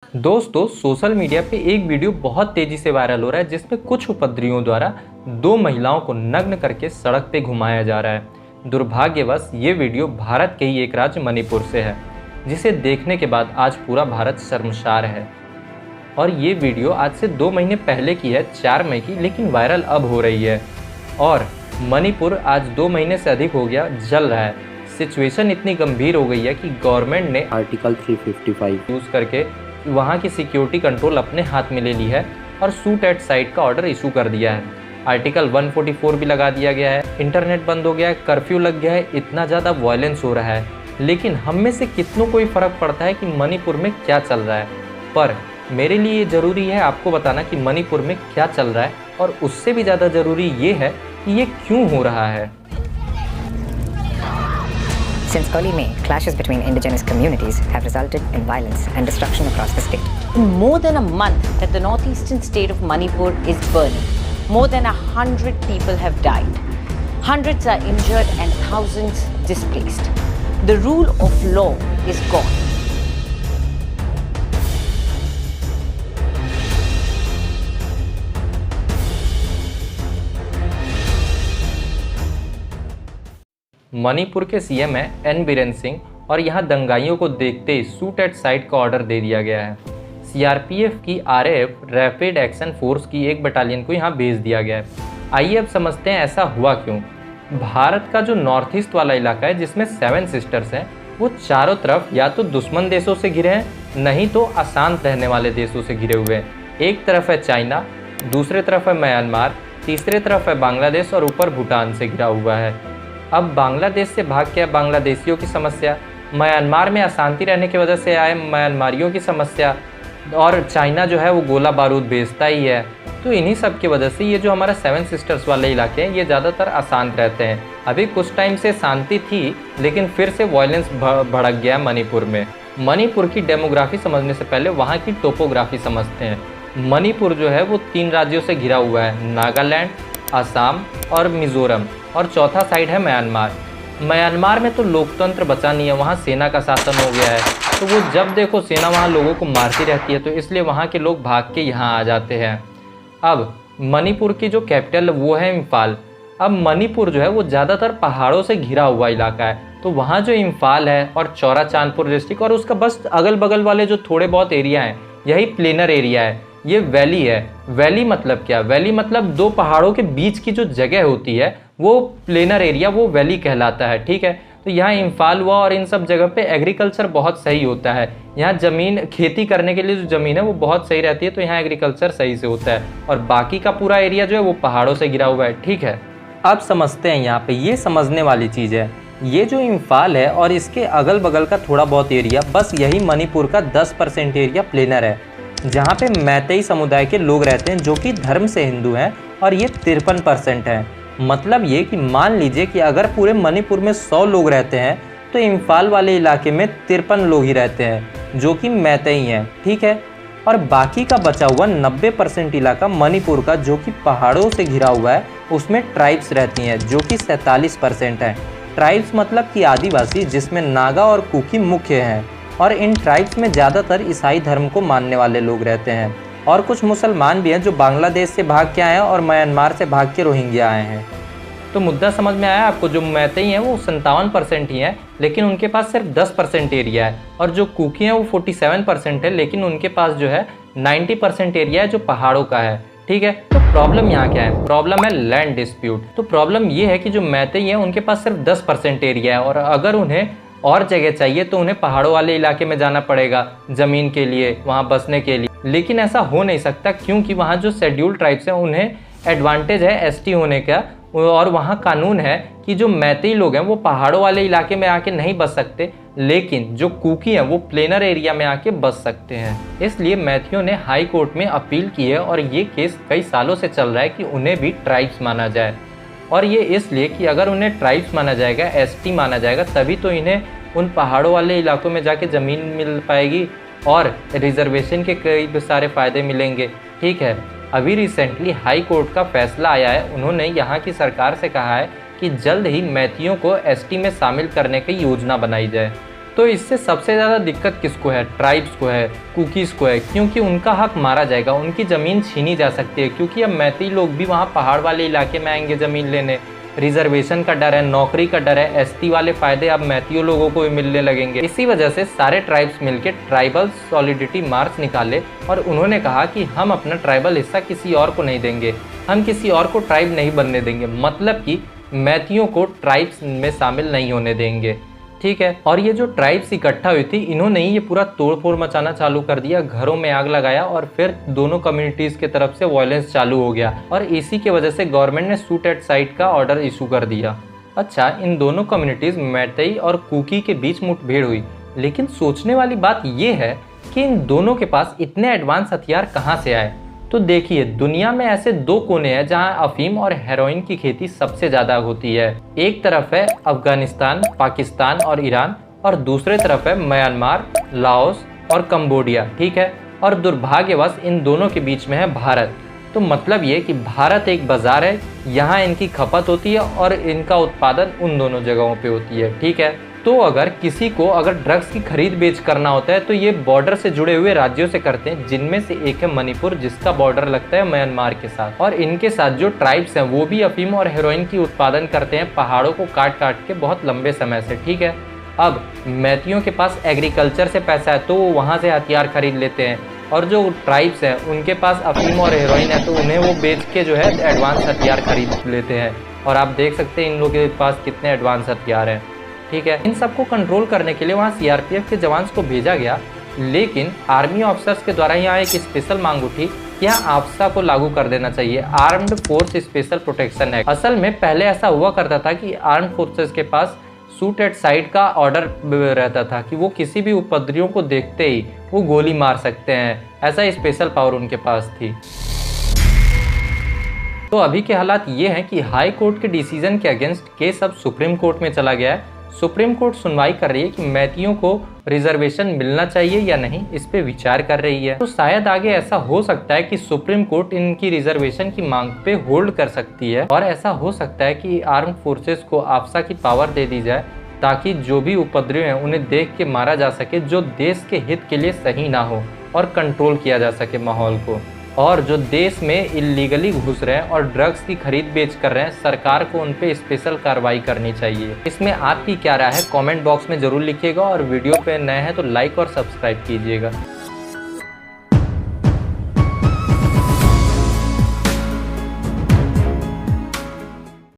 दोस्तों, social media पे एक वीडियो बहुत तेजी से वायरल हो रहा है जिसमें कुछ उपद्रवियों द्वारा दो महिलाओं को नग्न करके सड़क पे घुमाया जा रहा है। दुर्भाग्यवश ये वीडियो भारत के ही एक राज्य मणिपुर से है, जिसे देखने के बाद आज पूरा भारत शर्मसार है। और ये वीडियो आज से 2 महीने पहले की है, 4 मई की, लेकिन वायरल अब हो रही है। और मणिपुर आज 2 महीने से अधिक हो गया जल रहा है। सिचुएशन इतनी गंभीर हो गई है कि गवर्नमेंट ने आर्टिकल 355 यूज़ करके वहाँ की सिक्योरिटी कंट्रोल अपने हाथ में ले ली है और शूट एट साइट का ऑर्डर इशू कर दिया है। आर्टिकल 144 भी लगा दिया गया है, इंटरनेट बंद हो गया है, कर्फ्यू लग गया है। इतना ज़्यादा वायलेंस हो रहा है, लेकिन हम में से कितनों को फ़र्क पड़ता है कि मणिपुर में क्या चल रहा है। पर मेरे लिए ये ज़रूरी है आपको बताना कि मणिपुर में क्या चल रहा है, और उससे भी ज़्यादा ज़रूरी ये है कि ये क्यों हो रहा है। Since early May, clashes between indigenous communities have resulted in violence and destruction across the state. More than a month that the northeastern state of Manipur is burning. More than 100 people have died. Hundreds are injured and thousands displaced. The rule of law is gone. Manipur के CM है N Biren Singh, और यहाँ दंगाइयों को देखते ही shoot at site का order दे दिया गया है। सीआरपीएफ की आरएएफ रैपिड एक्शन फोर्स की एक बटालियन को यहाँ भेज दिया गया है। आइए अब समझते हैं ऐसा हुआ क्यों। भारत का जो नॉर्थ ईस्ट वाला इलाका है, जिसमें 7 सिस्टर्स हैं, वो चारों तरफ या तो दुश्मन देशों से घिरे हैं, नहीं तो अशांत रहने वाले देशों से घिरे हुए हैं। एक तरफ है चाइना, दूसरे तरफ है म्यांमार, तीसरे तरफ है बांग्लादेश, और ऊपर भूटान से घिरा हुआ है। अब बांग्लादेश से भाग के बांग्लादेशियों की समस्या, म्यांमार में अशांति रहने की वजह से आए म्यांमारियों की समस्या, और चाइना जो है वो गोला बारूद भेजता ही है। तो इन्हीं सब की वजह से ये जो हमारा 7 सिस्टर्स वाले इलाके हैं, ये ज़्यादातर अशांत रहते हैं। अभी कुछ टाइम से शांति थी, लेकिन फिर से वायलेंस भड़क गया मणिपुर में। मणिपुर की डेमोग्राफी समझने से पहले वहाँ की टोपोग्राफी समझते हैं। मणिपुर जो है वो 3 राज्यों से घिरा हुआ है, नागालैंड, असम और मिजोरम, और चौथा साइड है म्यांमार। म्यांमार में तो लोकतंत्र बचा नहीं है, वहाँ सेना का शासन हो गया है। तो वो जब देखो सेना वहाँ लोगों को मारती रहती है, तो इसलिए वहाँ के लोग भाग के यहाँ आ जाते हैं। अब मणिपुर की जो कैपिटल वो है इम्फाल। अब मणिपुर जो है वो ज़्यादातर पहाड़ों से घिरा हुआ इलाका है, तो वहाँ जो इम्फाल है और चौरा चांदपुर डिस्ट्रिक्ट और उसका बस अगल बगल वाले जो थोड़े बहुत एरिया हैं, यही प्लेनर एरिया है। ये वैली है। वैली मतलब क्या? वैली मतलब 2 पहाड़ों के बीच की जो जगह होती है वो प्लेनर एरिया, वो वैली कहलाता है। ठीक है, तो यहाँ इम्फाल हुआ और इन सब जगह पे एग्रीकल्चर बहुत सही होता है। यहाँ ज़मीन खेती करने के लिए जो ज़मीन है वो बहुत सही रहती है, तो यहाँ एग्रीकल्चर सही से होता है। और बाकी का पूरा एरिया जो है वो पहाड़ों से घिरा हुआ है। ठीक है, अब समझते हैं यहाँ पे, ये समझने वाली चीज़ है। ये जो इम्फाल है और इसके अगल बगल का थोड़ा बहुत एरिया, बस यही मणिपुर का 10% एरिया प्लेनर है, जहाँ पे मैतेई समुदाय के लोग रहते हैं, जो कि धर्म से हिंदू हैं, और ये 53% है। मतलब ये कि मान लीजिए कि अगर पूरे मणिपुर में 100 लोग रहते हैं, तो इम्फाल वाले इलाके में 53 लोग ही रहते हैं, जो कि मैतेई हैं। ठीक है, और बाकी का बचा हुआ 90% इलाका मणिपुर का, जो कि पहाड़ों से घिरा हुआ है, उसमें ट्राइब्स रहती हैं, जो कि 47% हैं। ट्राइब्स मतलब कि आदिवासी, जिसमें नागा और कुकी मुख्य हैं, और इन ट्राइब्स में ज़्यादातर ईसाई धर्म को मानने वाले लोग रहते हैं, और कुछ मुसलमान भी हैं जो बांग्लादेश से भाग के आए हैं और म्यांमार से भाग के रोहिंग्या आए हैं। तो मुद्दा समझ में आया आपको? जो मैतेई हैं वो 57% ही हैं, लेकिन उनके पास सिर्फ 10% एरिया है, और जो कुकी हैं वो 47% है, लेकिन उनके पास जो है 90% एरिया है जो पहाड़ों का है। ठीक है, तो प्रॉब्लम यहाँ क्या है? प्रॉब्लम है लैंड डिस्प्यूट। तो प्रॉब्लम ये है कि जो मैतेई हैं उनके पास सिर्फ 10% एरिया है, और अगर उन्हें और जगह चाहिए तो उन्हें पहाड़ों वाले इलाके में जाना पड़ेगा ज़मीन के लिए, वहाँ बसने के लिए। लेकिन ऐसा हो नहीं सकता, क्योंकि वहाँ जो शेड्यूल ट्राइब्स हैं उन्हें एडवांटेज है एसटी होने का, और वहाँ कानून है कि जो मैतेई लोग हैं वो पहाड़ों वाले इलाके में आके नहीं बस सकते, लेकिन जो कुकी हैं वो प्लेनर एरिया में आके बस सकते हैं। इसलिए मैथियों ने हाई कोर्ट में अपील की है, और ये केस कई सालों से चल रहा है कि उन्हें भी ट्राइब्स माना जाए। और ये इसलिए कि अगर उन्हें ट्राइब्स माना जाएगा, एसटी माना जाएगा, तभी तो इन्हें उन पहाड़ों वाले इलाकों में जाके ज़मीन मिल पाएगी और रिजर्वेशन के कई सारे फ़ायदे मिलेंगे। ठीक है, अभी रिसेंटली हाई कोर्ट का फैसला आया है। उन्होंने यहाँ की सरकार से कहा है कि जल्द ही मैथियों को एसटी में शामिल करने की योजना बनाई जाए। तो इससे सबसे ज़्यादा दिक्कत किसको है? ट्राइब्स को है, कुकीज़ को है, क्योंकि उनका हक मारा जाएगा, उनकी ज़मीन छीनी जा सकती है, क्योंकि अब मैती लोग भी वहाँ पहाड़ वाले इलाके में आएंगे ज़मीन लेने। रिजर्वेशन का डर है, नौकरी का डर है, एसटी वाले फायदे अब मैथियों लोगों को भी मिलने लगेंगे। इसी वजह से सारे ट्राइब्स मिलकर ट्राइबल सॉलिडिटी मार्च निकाले और उन्होंने कहा कि हम अपना ट्राइबल हिस्सा किसी और को नहीं देंगे, हम किसी और को ट्राइब नहीं बनने देंगे, मतलब कि मैथियों को ट्राइब्स में शामिल नहीं होने देंगे। ठीक है। और ये जो ट्राइब्स इकट्ठा हुई थी, इन्होंने ही ये पूरा तोड़फोड़ मचाना चालू कर दिया, घरों में आग लगाया और फिर दोनों कम्युनिटीज़ की तरफ से वायलेंस चालू हो गया और इसी की वजह से गवर्नमेंट ने शूट एट साइट का ऑर्डर इशू कर दिया। अच्छा, इन दोनों कम्युनिटीज़ मैतेई और कुकी के बीच मुठभेड़ हुई, लेकिन सोचने वाली बात ये है कि इन दोनों के पास इतने एडवांस हथियार कहाँ से आए? तो देखिए, दुनिया में ऐसे दो कोने हैं जहां अफीम और हेरोइन की खेती सबसे ज़्यादा होती है। एक तरफ है अफगानिस्तान, पाकिस्तान और ईरान और दूसरे तरफ है म्यांमार, लाओस और कंबोडिया। ठीक है। और दुर्भाग्यवश इन दोनों के बीच में है भारत। तो मतलब ये कि भारत एक बाज़ार है, यहाँ इनकी खपत होती है और इनका उत्पादन उन दोनों जगहों पे होती है। ठीक है। तो अगर किसी को ड्रग्स की खरीद बेच करना होता है तो ये बॉर्डर से जुड़े हुए राज्यों से करते हैं, जिनमें से एक है मणिपुर, जिसका बॉर्डर लगता है म्यांमार के साथ। और इनके साथ जो ट्राइब्स हैं वो भी अफीम और हेरोइन की उत्पादन करते हैं, पहाड़ों को काट काट के बहुत लंबे समय से। ठीक है। अब मैथियों के पास एग्रीकल्चर से पैसा है तो वो वहाँ से हथियार खरीद लेते हैं, और जो ट्राइब्स हैं उनके पास अफीम और हेरोइन है तो उन्हें वो बेच के जो है एडवांस हथियार खरीद लेते हैं। और आप देख सकते हैं इन लोगों के पास कितने एडवांस हथियार हैं। ठीक है। इन सबको कंट्रोल करने के लिए वहाँ सीआरपीएफ के जवान को भेजा गया, लेकिन आर्मी ऑफिसर्स के द्वारा यहाँ एक स्पेशल मांग उठी कि यहाँ आफ्सा को लागू कर देना चाहिए, armed force special protection act. असल में पहले ऐसा हुआ करता था कि आर्म्ड फोर्सेस के पास शूट एट साइट का ऑर्डर रहता था कि वो किसी भी उपद्रवियों को देखते ही वो गोली मार सकते हैं, ऐसा स्पेशल पावर उनके पास थी। तो अभी के हालात ये हैं कि हाई कोर्ट के डिसीजन के अगेंस्ट केस अब सुप्रीम कोर्ट में चला गया है। सुप्रीम कोर्ट सुनवाई कर रही है कि मैथियों को रिजर्वेशन मिलना चाहिए या नहीं, इस पे विचार कर रही है। तो शायद आगे ऐसा हो सकता है कि सुप्रीम कोर्ट इनकी रिजर्वेशन की मांग पे होल्ड कर सकती है, और ऐसा हो सकता है कि आर्म्ड फोर्सेस को आफ्सा की पावर दे दी जाए ताकि जो भी उपद्रवी हैं उन्हें देख के मारा जा सके, जो देश के हित के लिए सही ना हो, और कंट्रोल किया जा सके माहौल को। और जो देश में इलीगली घुस रहे हैं और ड्रग्स की खरीद बेच कर रहे हैं, सरकार को उन पे स्पेशल कार्रवाई करनी चाहिए। इसमें आपकी क्या राय है कमेंट बॉक्स में ज़रूर लिखिएगा, और वीडियो पे नए हैं तो लाइक और सब्सक्राइब कीजिएगा।